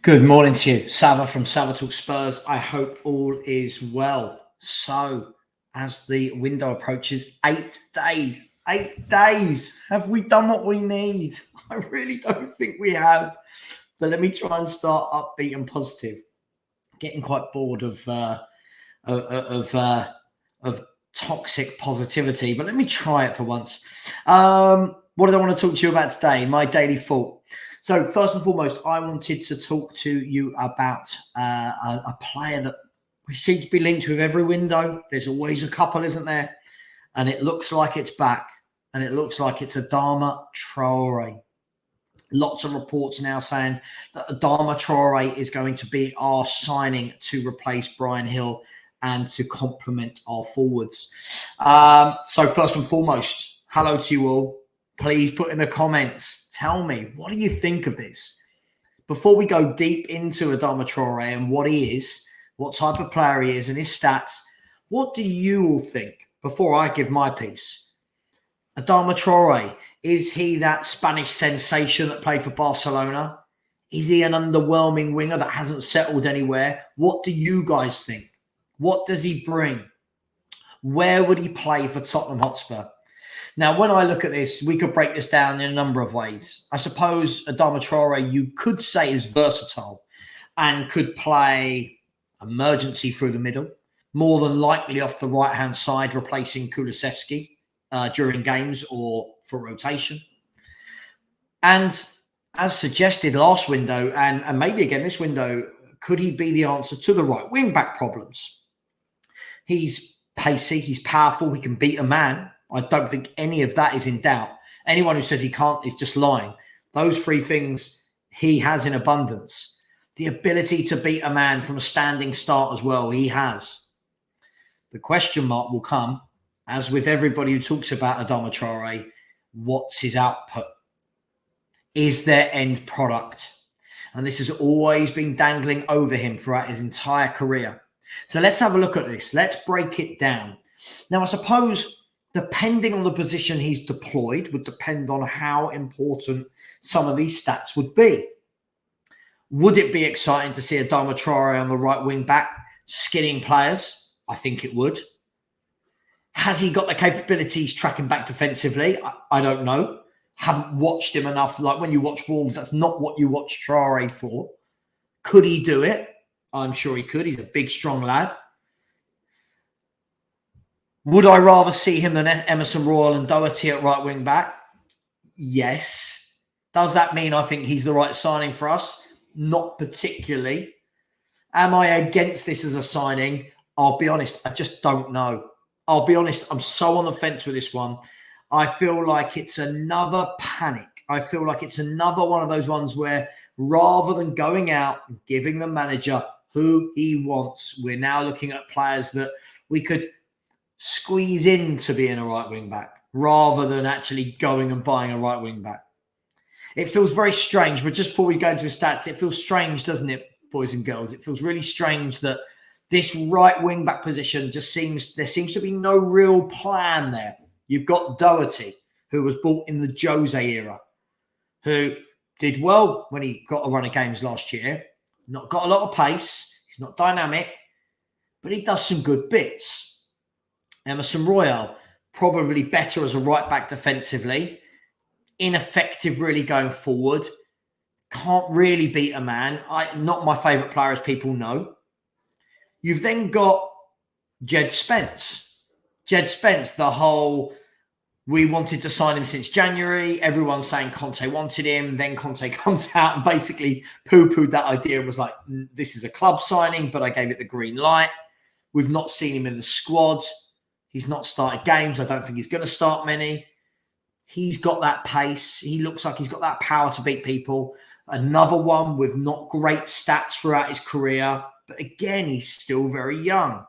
Good morning to you, Savva from Savva Talk Spurs. I hope all is well. So, as the window approaches, 8 days, have we done what we need? I really don't think we have. But let me try and start upbeat and positive. Getting quite bored of toxic positivity, but let me try it for once. What did I want to talk to you about today? My daily thought. So first and foremost, I wanted to talk to you about a player that we seem to be linked with every window. There's always a couple, isn't there? And it looks like it's back. And it looks like it's Adama Traore. Lots of reports now saying that Adama Traore is going to be our signing to replace Brian Hill and to complement our forwards. So first and foremost, hello to you all. Please put in the comments, tell me, what do you think of this? Before we go deep into Adama Traore and what he is, what type of player he is and his stats, what do you all think before I give my piece? Adama Traore, is he that Spanish sensation that played for Barcelona? Is he an underwhelming winger that hasn't settled anywhere? What do you guys think? What does he bring? Where would he play for Tottenham Hotspur? Now, when I look at this, we could break this down in a number of ways. I suppose Adama Traore, you could say, is versatile and could play emergency through the middle, more than likely off the right-hand side, replacing Kulusevski during games or for rotation. And as suggested last window, and maybe again this window, could he be the answer to the right wing-back problems? He's pacey, he's powerful, he can beat a man. I don't think any of that is in doubt. Anyone who says he can't is just lying. Those three things he has in abundance. The ability to beat a man from a standing start as well, he has. The question mark will come, as with everybody who talks about Adama Traore, what's his output? Is there end product? And this has always been dangling over him throughout his entire career. So let's have a look at this. Let's break it down. Now, I suppose depending on the position he's deployed would depend on how important some of these stats would be. Would it be exciting to see Adama Traore on the right wing back skinning players? I think it would. Has he got the capabilities tracking back defensively? I don't know. Haven't watched him enough. Like when you watch Wolves, that's not what you watch Traore for. Could he do it? I'm sure he could. He's a big, strong lad. Would I rather see him than Emerson Royal and Doherty at right wing back? Yes. Does that mean I think he's the right signing for us? Not particularly. Am I against this as a signing? I'll be honest, I just don't know. I'll be honest, I'm so on the fence with this one. I feel like it's another panic. I feel like it's another one of those ones where rather than going out and giving the manager who he wants, we're now looking at players that we could squeeze into being a right wing back rather than actually going and buying a right wing back. It feels very strange, but just before we go into his stats, it feels strange, doesn't it, boys and girls? It feels really strange that this right wing back position there seems to be no real plan there. You've got Doherty, who was bought in the Jose era, who did well when he got a run of games last year. Not got a lot of pace. He's not dynamic, but he does some good bits. Emerson Royal, probably better as a right back defensively. Ineffective really going forward. Can't really beat a man. Not my favourite player, as people know. You've then got Jed Spence. Jed Spence, the whole, we wanted to sign him since January. Everyone's saying Conte wanted him. Then Conte comes out and basically poo-pooed that idea and was like, this is a club signing, but I gave it the green light. We've not seen him in the squad. He's not started games. I don't think he's going to start many. He's got that pace. He looks like he's got that power to beat people. Another one with not great stats throughout his career. But again, he's still very young.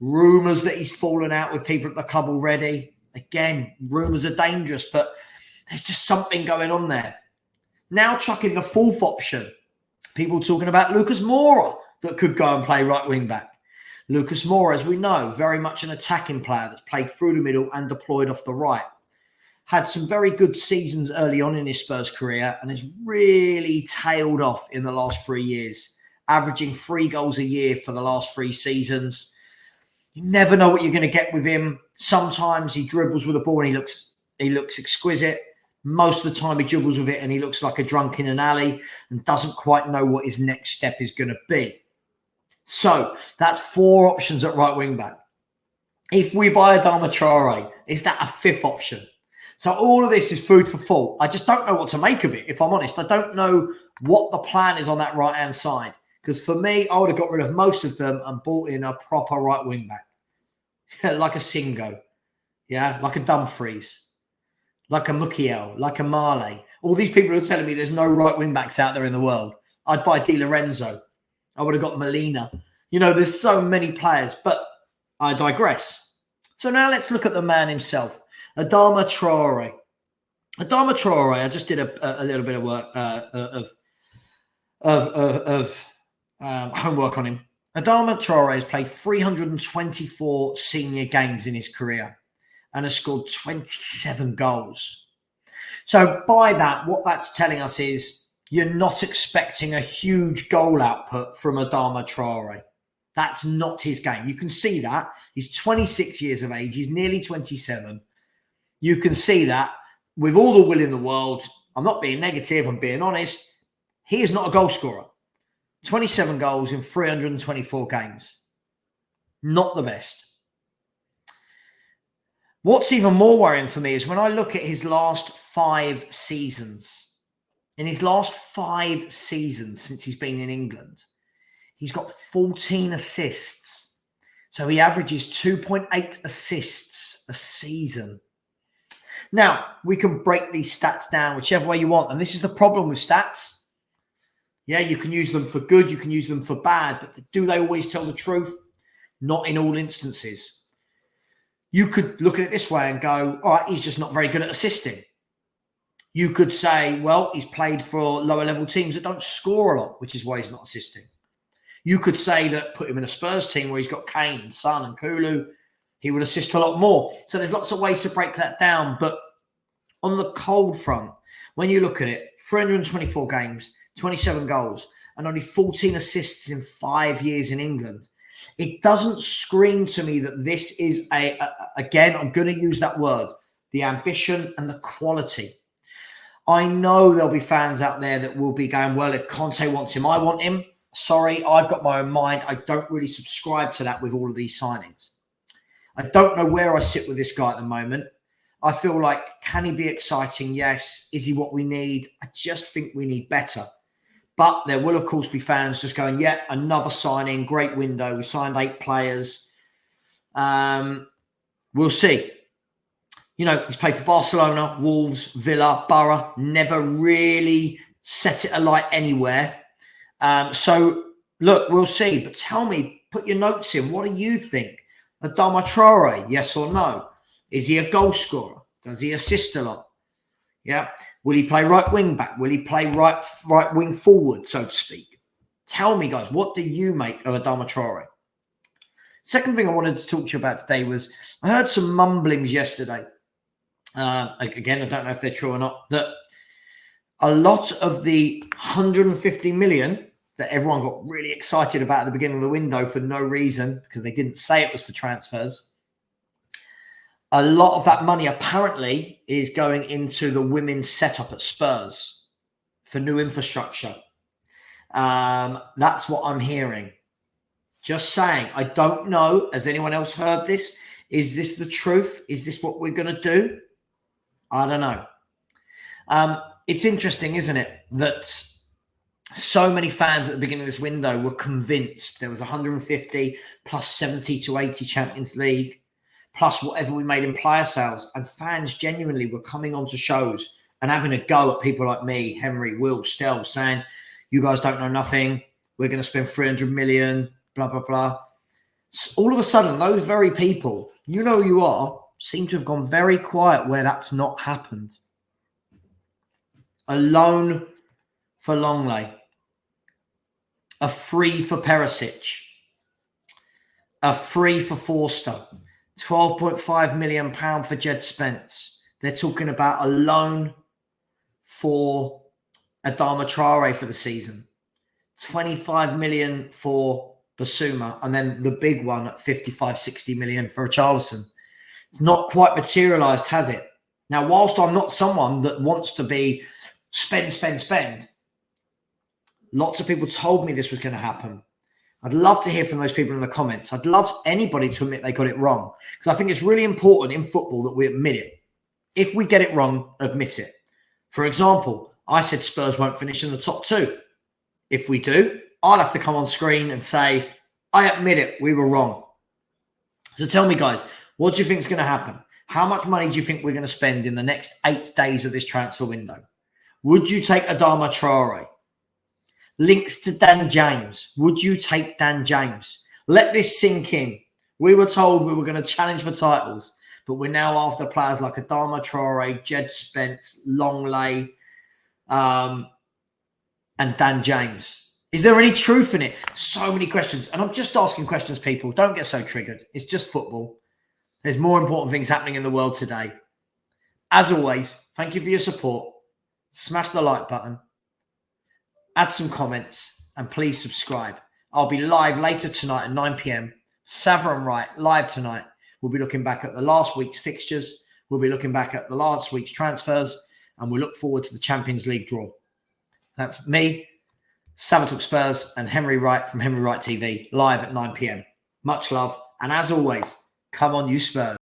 Rumours that he's fallen out with people at the club already. Again, rumours are dangerous, but there's just something going on there. Now chucking the fourth option. People talking about Lucas Moura that could go and play right wing back. Lucas Moura, as we know, very much an attacking player that's played through the middle and deployed off the right. had some very good seasons early on in his Spurs career and has really tailed off in the last 3 years, averaging 3 goals a year for the last 3 seasons. You never know what you're going to get with him. Sometimes he dribbles with the ball and he looks exquisite. Most of the time he dribbles with it and he looks like a drunk in an alley and doesn't quite know what his next step is going to be. So that's 4 options at right wing back. If we buy Adama Traore, is that a 5th option? So all of this is food for thought. I just don't know what to make of it, if I'm honest. I don't know what the plan is on that right-hand side. Because for me, I would have got rid of most of them and bought in a proper right wing back. Like a Singo. Yeah, like a Dumfries. Like a Mukiel. Like a Marley. All these people are telling me there's no right wing backs out there in the world. I'd buy Di Lorenzo. I would have got Molina. You know, there's so many players. But I digress. So now let's look at the man himself. Adama Traore. Adama Traore, I just did a little bit of work homework on him. Adama Traore has played 324 senior games in his career and has scored 27 goals. So by that, what that's telling us is you're not expecting a huge goal output from Adama Traore. That's not his game. You can see that. He's 26 years of age. He's nearly 27. You can see that with all the will in the world. I'm not being negative. I'm being honest. He is not a goal scorer. 27 goals in 324 games. Not the best. What's even more worrying for me is when I look at his last 5 seasons. In his last 5 seasons since he's been in England, he's got 14 assists. So he averages 2.8 assists a season. Now, we can break these stats down whichever way you want. And this is the problem with stats. Yeah, you can use them for good. You can use them for bad. But do they always tell the truth? Not in all instances. You could look at it this way and go, all right, he's just not very good at assisting. You could say, well, he's played for lower level teams that don't score a lot, which is why he's not assisting. You could say that put him in a Spurs team where he's got Kane and Son and Kulu, he would assist a lot more. So there's lots of ways to break that down. But on the cold front, when you look at it, 324 games, 27 goals, and only 14 assists in 5 years in England, it doesn't scream to me that this is again, I'm going to use that word, the ambition and the quality. I know there'll be fans out there that will be going, well, if Conte wants him, I want him. Sorry, I've got my own mind. I don't really subscribe to that with all of these signings. I don't know where I sit with this guy at the moment. I feel like, can he be exciting? Yes. Is he what we need? I just think we need better. But there will, of course, be fans just going, yeah, another signing, great window. We signed 8 players. We'll see. You know, he's played for Barcelona, Wolves, Villa, Borough, never really set it alight anywhere. So, look, we'll see. But tell me, put your notes in. What do you think? Adama Traore, yes or no? Is he a goal scorer? Does he assist a lot? Yeah. Will he play right wing back? Will he play right wing forward, so to speak? Tell me, guys, what do you make of Adama Traore? Second thing I wanted to talk to you about today was I heard some mumblings yesterday. Again, I don't know if they're true or not, that a lot of the 150 million that everyone got really excited about at the beginning of the window for no reason, because they didn't say it was for transfers. A lot of that money apparently is going into the women's setup at Spurs for new infrastructure. That's what I'm hearing. Just saying. I don't know. Has anyone else heard this? Is this the truth? Is this what we're going to do? I don't know. It's interesting, isn't it, that so many fans at the beginning of this window were convinced there was 150 plus 70 to 80 Champions League, plus whatever we made in player sales. And fans genuinely were coming onto shows and having a go at people like me, Henry, Will, Stell, saying, you guys don't know nothing. We're going to spend 300 million, blah, blah, blah. So all of a sudden, those very people, you know who you are, seem to have gone very quiet where that's not happened. A loan for Longley. A free for Perisic. A free for Forster. £12.5 million for Jed Spence. They're talking about a loan for Adama Traore for the season. 25 million for Basuma, and then the big one at 55, 60 million for Richarlison. It's not quite materialised, has it? Now, whilst I'm not someone that wants to be spend, lots of people told me this was going to happen. I'd love to hear from those people in the comments. I'd love anybody to admit they got it wrong, because I think it's really important in football that we admit it. If we get it wrong, admit it. For example, I said Spurs won't finish in the top 2. If we do, I'll have to come on screen and say, I admit it, we were wrong. So tell me, guys, what do you think is going to happen? How much money do you think we're going to spend in the next 8 days of this transfer window? Would you take Adama Traore? Links to Dan James. Would you take Dan James? Let this sink in. We were told we were going to challenge for titles, but we're now after players like Adama Traore, Jed Spence, Longley, and Dan James. Is there any truth in it? So many questions. And I'm just asking questions, people. Don't get so triggered. It's just football. There's more important things happening in the world today. As always, thank you for your support. Smash the like button. Add some comments. And please subscribe. I'll be live later tonight at 9 p.m. Savva and Wright live tonight. We'll be looking back at the last week's fixtures. We'll be looking back at the last week's transfers. And we'll look forward to the Champions League draw. That's me, Savva Talk Spurs, and Henry Wright from Henry Wright TV, live at 9 p.m. Much love. And as always, come on, you Spurs.